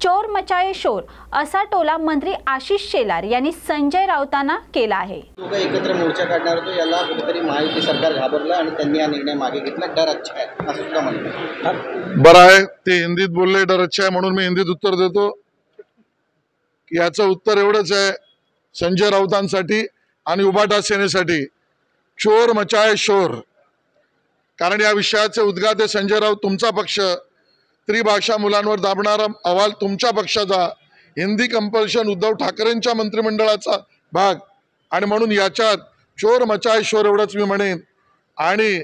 चोर मचाये शोर असा टोला मंत्री आशिष शेलार यांनी संजय राऊतांना केला आहे। लोक एकत्र मोर्चा काढणार होतो, याला कुठेतरी महायुती सरकार घाबरलं आणि त्यांनी हा निर्णय मागे घेतला। डर अच्छा है असं सुद्धा म्हणतात। बरं आहे, ते हिंदीत बोलले डर अच्छा है म्हणून मी हिंदीत उत्तर देतो की याचं उत्तर एवढंच आहे, संजय राऊतांसाठी आणि उबाटा सेनेसाठी चोर मचाये शोर। कारण या विषयाचे उद्गाते संजय राऊत तुमचा पक्ष, त्रिभाषा मुलांवर दाबणारा अहवाल तुमच्या पक्षाचा, हिंदी कंपल्शन उद्धव ठाकरेंच्या मंत्रिमंडळाचा भाग, आणि म्हणून याच्यात चोर मचाये शोर एवढंच मी म्हणेन। आणि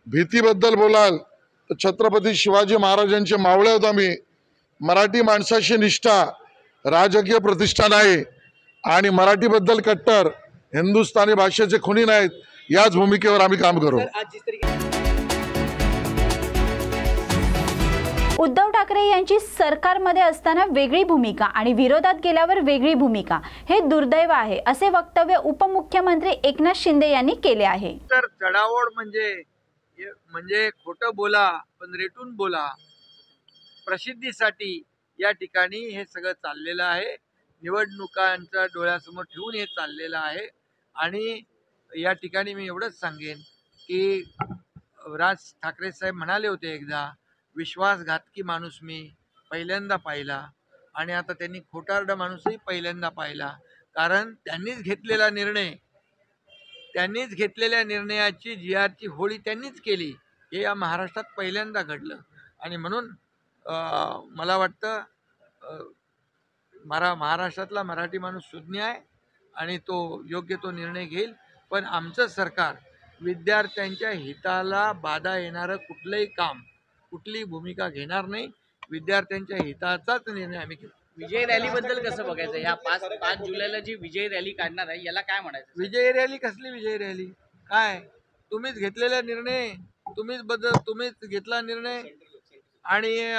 भीतीबद्दल बोलाल तर छत्रपती शिवाजी महाराजांचे मावळे होता मी। मराठी माणसाशी निष्ठा, राजकीय प्रतिष्ठा नाही आणि मराठीबद्दल कट्टर, हिंदुस्थानी भाषेचे खुनी नाहीत, याच भूमिकेवर आम्ही काम करू। उद्धव ठाकरे यांची सरकारमध्ये असताना वेगळी भूमिका आणि विरोधात गेल्यावर वेगळी भूमिका हे दुर्दैव आहे, असे वक्तव्य उपमुख्यमंत्री एकनाथ शिंदे यांनी केले आहे। तर चढाओढ म्हणजे खोटं बोला पण रेटून बोला, प्रसिद्धीसाठी या ठिकाणी हे सगळं चाललेलं आहे। निवडणुकांच्या डोळ्यासमोर ठेवून हे चाललेलं आहे। आणि या ठिकाणी मी एवढंच सांगेन की राज ठाकरे साहेब म्हणाले होते एकदा, विश्वासघातकी माणूस मी पहिल्यांदा पाहिला आणि आता त्यांनी खोटारडा माणूसही पहिल्यांदा पाहिला। कारण त्यांनीच घेतलेल्या निर्णयाची GRची होळी त्यांनीच केली, हे या महाराष्ट्रात पहिल्यांदा घडलं। आणि म्हणून मला वाटतं महाराष्ट्रातला मराठी माणूस सुज्ञ आहे आणि तो योग्य तो निर्णय घेईल। पण आमचं सरकार विद्यार्थ्यांच्या हिताला बाधा येणारं कुठलंही काम, कुठली भूमिका घेणार नाही। विद्यार्थ्यांच्या हिताचाच निर्णय आम्ही घेऊ। विजय रॅली बद्दल कसं बघायचं? या 5 जुलैला जी विजय रॅली काढणार आहे याला काय म्हणायचं? विजय रॅली कसली विजय रॅली? काय तुम्हीच घेतलेला निर्णय, तुम्हीच घेतला निर्णय आणि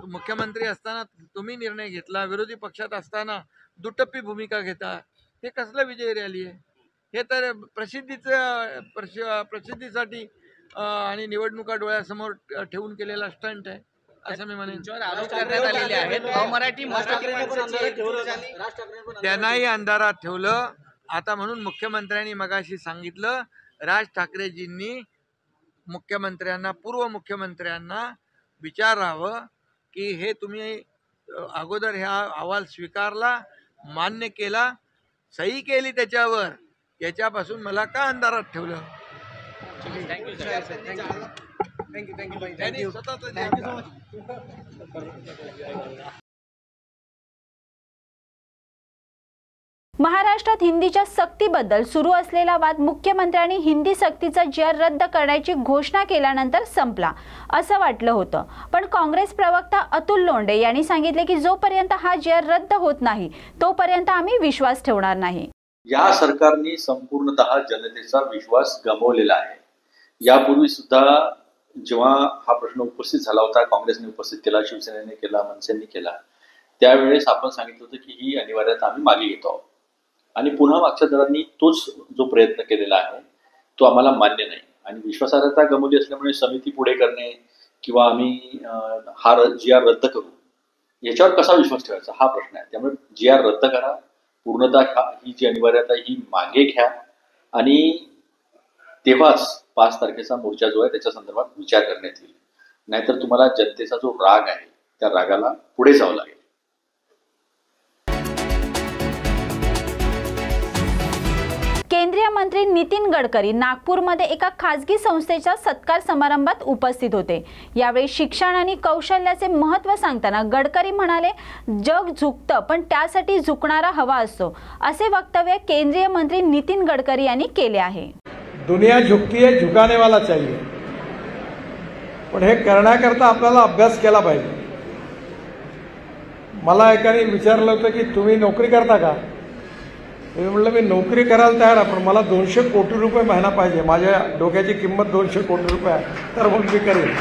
मुख्यमंत्री असताना तुम्ही निर्णय घेतला, विरोधी पक्षात असताना दुटप्पी भूमिका घेता, हे कसलं विजय रॅली आहे? हे तर प्रसिद्धीसाठी आणि निवडणुका डोळ्यासमोर ठेवून केलेला स्टंट आहे असं मी म्हणेन। आरोप करण्यात आलेले आहेत, अमराठी त्यांनाही अंधारात ठेवलं। आता म्हणून मुख्यमंत्र्यांनी मगाशी सांगितलं, राज ठाकरेजींनी मुख्यमंत्र्यांना, पूर्व मुख्यमंत्र्यांना विचारावं की हे तुम्ही अगोदर हा अहवाल स्वीकारला, मान्य केला, सही केली त्याच्यावर, याच्यापासून मला का अंधारात ठेवलं? महाराष्ट्रात हिंदीच्या सक्तीबद्दल सुरू असलेला वाद मुख्यमंत्र्यांनी हिंदी सक्तीचा GR रद्द करण्याची घोषणा केल्यानंतर संपला असं वाटलं होतं। पण काँग्रेस प्रवक्ता अतुल लोंढे यांनी सांगितले की जोपर्यंत हा GR रद्द होत नाही तोपर्यंत आम्ही विश्वास ठेवणार नाही। या सरकारने संपूर्णतः जनतेचा विश्वास गमावलेला आहे। यापूर्वी सुद्धा जेव्हा हा प्रश्न उपस्थित झाला होता, काँग्रेसने उपस्थित केला, शिवसेनेने केला, मनसेने केला, त्यावेळेस आपण सांगितलं होतं की ही अनिवार्यता आम्ही मागे घेतो आहोत आणि पुन्हा मागच्या दरांनी तोच जो प्रयत्न केलेला आहे तो आम्हाला मान्य नाही। आणि विश्वासार्हता गमावली असल्यामुळे समिती पुढे करणे किंवा आम्ही हा GR रद्द करू, याच्यावर कसा विश्वास ठेवायचा हा प्रश्न आहे। त्यामुळे GR रद्द करा, पूर्णतः ही जी अनिवार्यता ही मागे घ्या आणि तेव्हाच 5 तारखेचा मोर्चा जो आहे त्याच्या संदर्भात विचार करण्यात येईल। नाहीतर तुम्हाला जनतेचा जो राग आहे त्या रागाला पुढे जावं लागेल। केंद्रीय मंत्री नितीन गडकरी नागपूरमध्ये एका खासगी संस्थेच्या सत्कार समारंभात उपस्थित होते। यावेळी शिक्षण आणि कौशल्याचे महत्त्व सांगताना गडकरी म्हणाले, जग झुकतं पण त्यासाठी झुकणारा हवा असतो, असे वक्तव्य केंद्रीय मंत्री नितीन गडकरी यांनी केले आहे। दुनिया झुकती है, झुकाने वाला चाहिए, पण हे करण्याकरता आपल्याला अभ्यास केला पाहिजे। मला एकाने विचारलं होतं की तुम्ही नोकरी करता का? मी म्हटलं मी नोकरी करायला तयार आहे, पण मला 200 कोटी रुपये महिना पाहिजे, माझ्या डोक्याची किंमत 200 कोटी रुपये आहे, तर मग मी करेन।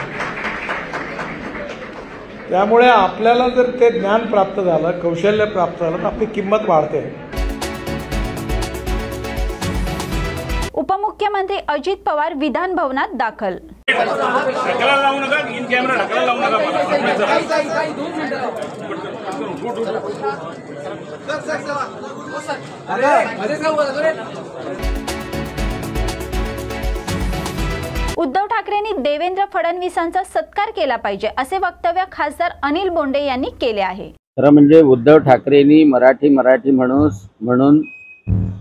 त्यामुळे आपल्याला जर ते ज्ञान प्राप्त झालं, कौशल्य प्राप्त झालं, तर आपली किंमत वाढते। उपमुख्यमंत्री अजित पवार विधान भवनात दाखल। ढकलायला लावू नका, इन कॅमेरा ढकलायला लावू नका। उद्धव ठाकरेंनी देवेंद्र फडणवीसांचा सत्कार केला पाहिजे असे वक्तव्य खासदार अनिल बोंडे यांनी केले आहे. खरं म्हणजे उद्धव ठाकरेंनी मराठी म्हणून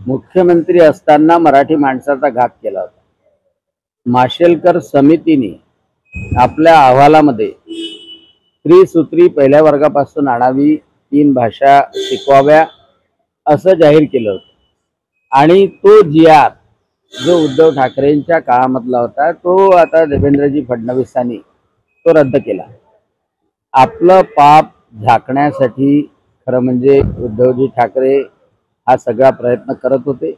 मुख्यमंत्री असताना मराठी माणसाचा घात केला होता. माशेलकर समितीने आपल्या अहवालामध्ये त्रिसूत्री पहिल्या वर्गापासून आणावी, 3 भाषा शिकवाव्या असं जाहीर केलं होतं. आणि तो GR जो उद्धव ठाकरेंच्या काळामधला होता तो आता देवेंद्रजी फडणवीसांनी तो रद्द केला. आपलं पाप झाकण्यासाठी खरं म्हणजे उद्धवजी ठाकरे हा सगळा प्रयत्न करत होते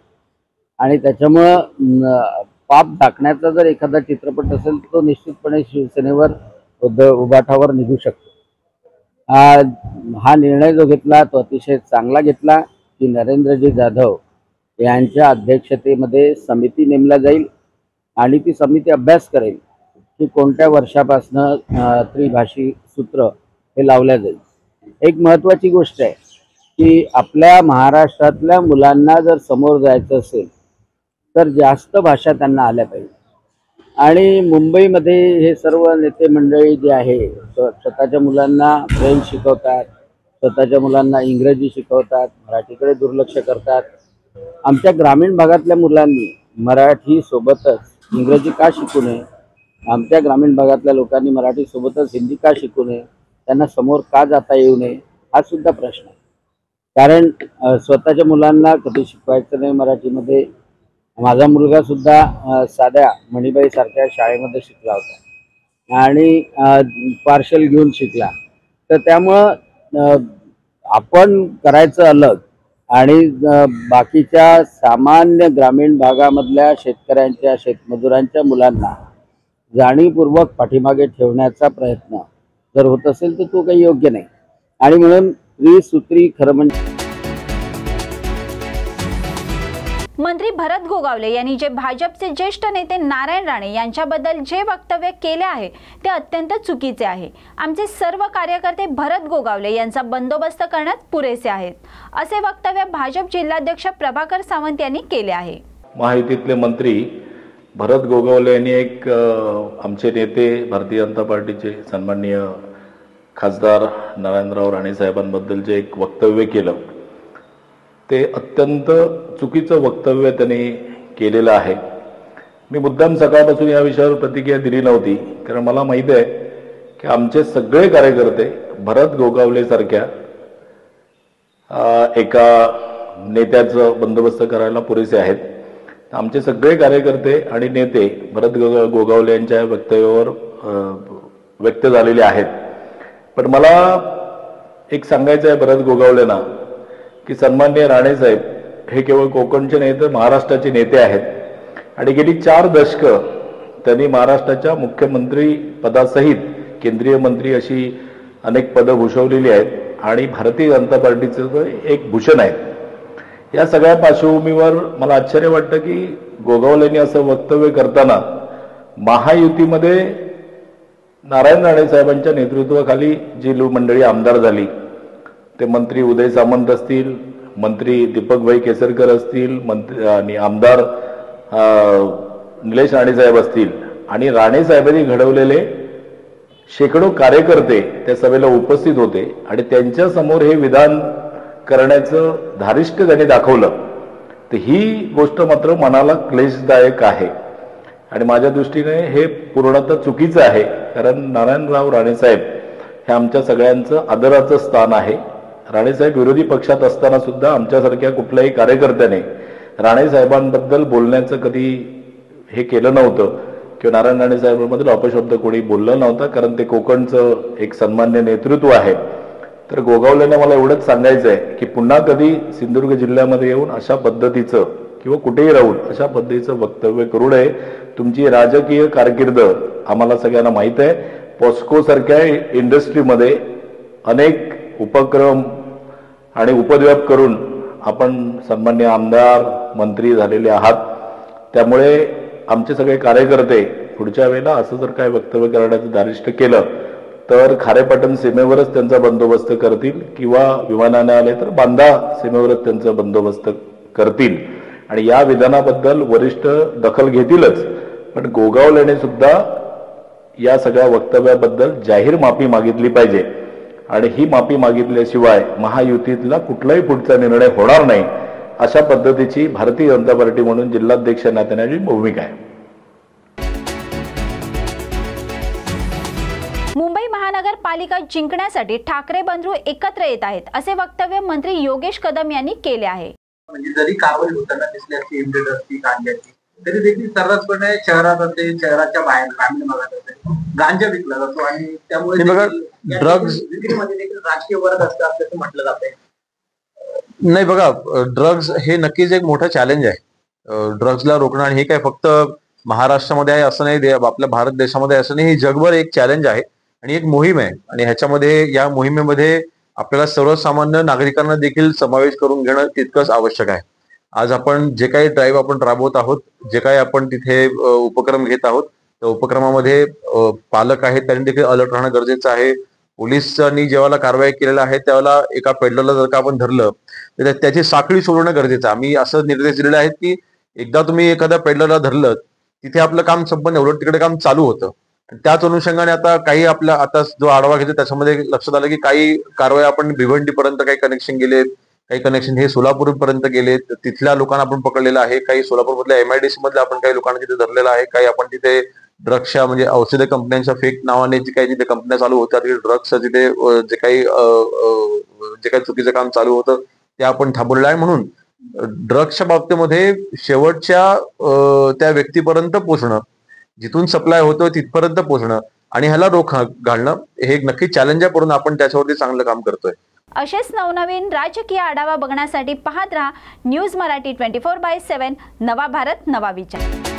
आणि त्याच्यामुळं पाप झाकण्याचा जर एखादा चित्रपट असेल तर तो निश्चितपणे शिवसेनेवर उभाठावर निघू शकतो. हा निर्णय जो घेतला तो अतिशय चांगला घेतला की नरेंद्रजी जाधव यांच्या अध्यक्षतेमध्ये समिती नेमला जाईल आणि ती समिती अभ्यास करेल की कोणत्या वर्षापासून त्रिभाषी सूत्र हे लावल्या जाईल. एक महत्त्वाची गोष्ट आहे की आपल्या महाराष्ट्रातल्या मुलांना जर समोर जायचं असेल तर जास्त भाषा त्यांना आल्या पाहिजे. आणि मुंबईमध्ये हे सर्व नेते मंडळी जे आहे स्वतःच्या मुलांना फ्रेंच शिकवतात, स्वतःच्या मुलांना इंग्रजी शिकवतात, मराठीकडे दुर्लक्ष करतात. आमच्या ग्रामीण भागातल्या मुलांनी मराठी सोबतच इंग्रजी का शिकू नये, आमच्या ग्रामीण भागातल्या लोकांनी मराठी सोबतच हिंदी का शिकू नये, त्यांना समोर का जाता येऊ नये हा सुद्धा प्रश्न आहे. कारण स्वतःच्या मुलांना कधी शिकवायचं नाही मराठीमध्ये. माझा मुलगा सुद्धा साध्या मणिबाई सारख्या शाळेमध्ये शिकला होता आणि पार्शल घेऊन शिकला. तर त्यामुळं आपण करायचं अलग आणि बाकीच्या सामान्य ग्रामीण भागामधल्या शेतकऱ्यांच्या शेतमजुरांच्या मुलांना जाणीवपूर्वक पाठीमागे ठेवण्याचा प्रयत्न जर होत असेल तर तो काही योग्य नाही. आणि म्हणून त्रिसूत्री खरं म्हणजे मंत्री भरत गोगावले यांनी जे भाजपचे ज्येष्ठ नेते नारायण राणे यांच्याबद्दल जे वक्तव्य केले आहे ते अत्यंत चुकीचे आहे. आमचे सर्व कार्यकर्ते भरत गोगावले यांचा बंदोबस्त करण्यात पुरेसे आहेत असे वक्तव्य भाजप जिल्हाध्यक्ष प्रभाकर सावंत यांनी केले आहे. महायुतीतले मंत्री भरत गोगावले यांनी एक आमचे नेते भारतीय जनता पार्टीचे सन्माननीय खासदार नारायणराव राणे साहेबांबद्दल जे एक वक्तव्य केलं ते अत्यंत चुकीचं वक्तव्य त्यांनी केलेलं आहे. मी मुद्दाम सकाळपासून या विषयावर प्रतिक्रिया दिली नव्हती कारण मला माहीत आहे की आमचे सगळे कार्यकर्ते भरत गोगावले सारख्या एका नेत्याचं बंदोबस्त करायला पुरेसे आहेत. आमचे सगळे कार्यकर्ते आणि नेते भरत गोगावले यांच्या वक्तव्यावर व्यक्त झालेले आहेत. पण मला एक सांगायचं आहे भरत गोगावलेंना की सन्माननीय राणे साहेब हे केवळ कोकणचे नाही तर महाराष्ट्राचे नेते आहेत आणि गेली 4 दशकं त्यांनी महाराष्ट्राच्या मुख्यमंत्री पदासहित केंद्रीय मंत्री अशी अनेक पदं भूषवलेली आहेत आणि भारतीय जनता पार्टीचं एक भूषण आहे. या सगळ्या पार्श्वभूमीवर मला आश्चर्य वाटतं की गोगावलेंनी असं वक्तव्य करताना महायुतीमध्ये नारायण राणे साहेबांच्या नेतृत्वाखाली जी मंडळी आमदार झाली ते मंत्री उदय सामंत असतील, मंत्री दीपकभाई केसरकर असतील, मंत्री आणि आमदार निलेश राणे साहेब असतील आणि राणे साहेबांनी घडवलेले शेकडो कार्यकर्ते त्या सभेला उपस्थित होते आणि त्यांच्या समोर हे विधान करण्याचं धारिष्ट त्यांनी दाखवलं. तर ही गोष्ट मात्र मनाला क्लेशदायक आहे आणि माझ्या दृष्टीने हे पूर्णतः चुकीचं आहे. कारण नारायणराव राणे साहेब हे आमच्या सगळ्यांचं आदराचं स्थान आहे. राणेसाहेब विरोधी पक्षात असताना सुद्धा आमच्यासारख्या कुठल्याही कार्यकर्त्याने राणे साहेबांबद्दल बोलण्याचं कधी हे केलं नव्हतं किंवा नारायण राणे साहेबांबद्दल अपशब्द कोणी बोललं नव्हतं कारण ते कोकणचं एक सन्मान्य नेतृत्व आहे. तर गोगावलेने मला एवढंच सांगायचं आहे की पुन्हा कधी सिंधुदुर्ग जिल्ह्यामध्ये येऊन अशा पद्धतीचं किंवा कुठेही राहून अशा पद्धतीचं वक्तव्य करू नये. तुमची राजकीय कारकीर्द आम्हाला सगळ्यांना माहीत आहे. पॉस्को सारख्या इंडस्ट्रीमध्ये अनेक उपक्रम आणि उपद्व्याप करून आपण सन्मान्य आमदार मंत्री झालेले आहात. त्यामुळे आमचे सगळे कार्यकर्ते पुढच्या वेळेला असं जर काय वक्तव्य करण्याचं धारिष्ट केलं तर खारेपाटण सीमेवरच त्यांचा बंदोबस्त करतील किंवा विमानाने आले तर बांदा सीमेवरच त्यांचा बंदोबस्त करतील आणि या विधानाबद्दल वरिष्ठ दखल घेतीलच. पण गोगावलेने सुद्धा या सगळ्या वक्तव्याबद्दल जाहीर माफी मागितली पाहिजे आणि ही माफी मागितल्याशिवाय महायुतीतला कुठलाही पुढचा निर्णय होणार नाही, अशा पद्धतीची भारतीय जनता पार्टी म्हणून जिल्हाध्यक्ष नात्याची भूमिका आहे. मुंबई महानगरपालिका जिंकण्यासाठी ठाकरे बंधू एकत्र येत आहेत असे वक्तव्य मंत्री योगेश कदम यांनी केले आहे. म्हणजे जरी कारवाई होताना दिसली असती एमडेडची गांजाची, तरी देखील सर्रासपणे शहरात असेल शहराच्या बाहेर ग्रामीण भागात असेल गांजा विकला जातो आणि त्यामुळे ड्रग्ज विक्रीमध्ये देखील राजकीय वर्ग असतात असं म्हटलं जातंय. नाही बघा, ड्रग्ज हे नक्कीच एक मोठं चॅलेंज आहे. ड्रग्जला रोखणं आणि हे काय फक्त महाराष्ट्रामध्ये आहे असं नाही, आपल्या भारत देशामध्ये असं नाही, हे जगभर एक चॅलेंज आहे आणि एक मोहीम आहे आणि ह्याच्यामध्ये या मोहिमेमध्ये आपल्याला सर्वसामान्य नागरिकांना देखील समावेश करून घेणं तितकंच आवश्यक आहे. आज आपण जे काही ड्राईव्ह आपण राबवत आहोत, जे काही आपण तिथे उपक्रम घेत आहोत, त्या उपक्रमामध्ये पालक आहेत त्यांनी देखील अलर्ट राहणं गरजेचं आहे. पोलिसांनी जेव्हा कारवाई केलेला आहे त्यावेळेला एका पेडलरला जर का आपण धरलं तर त्याची साखळी सोडवणं गरजेचं आहे. आम्ही असं निर्देश दिलेले आहेत की एकदा तुम्ही एखाद्या पेडलरला धरलं तिथे आपलं काम संपन्न, उलट तिकडे काम चालू होतं. त्याच अनुषंगाने आता काही आपला आता जो आढावा घेतो त्याच्यामध्ये लक्षात आलं की काही कारवाई आपण भिवंडीपर्यंत काही कनेक्शन गेलेत, काही कनेक्शन हे सोलापूरपर्यंत गेलेत, तिथल्या लोकांना आपण पकडलेलं आहे. काही सोलापूरमधल्या MIDC मधल्या आपण काही लोकांना तिथे धरलेलं आहे. काही आपण तिथे ड्रग्सच्या म्हणजे औषध कंपन्यांच्या फेक नावाने जे काही तिथे कंपन्या चालू होत्या, तिथे ड्रग्सचं तिथे जे काही चुकीचं काम चालू होतं ते आपण थांबवलेलं आहे. म्हणून ड्रग्सच्या बाबतीमध्ये शेवटच्या त्या व्यक्तीपर्यंत पोहोचणं, जिथून सप्लाय होतो तिथपर्यंत पोहोचणं आणि ह्याला रोख घालणं हे एक नक्की चॅलेंज आहे, परंतु आपण त्याच्यावरती चांगलं काम करतोय. असेच नवनवीन राजकीय आढावा बघण्यासाठी पाहत रहा न्यूज मराठी 24/7. नवा भारत नवा विचार.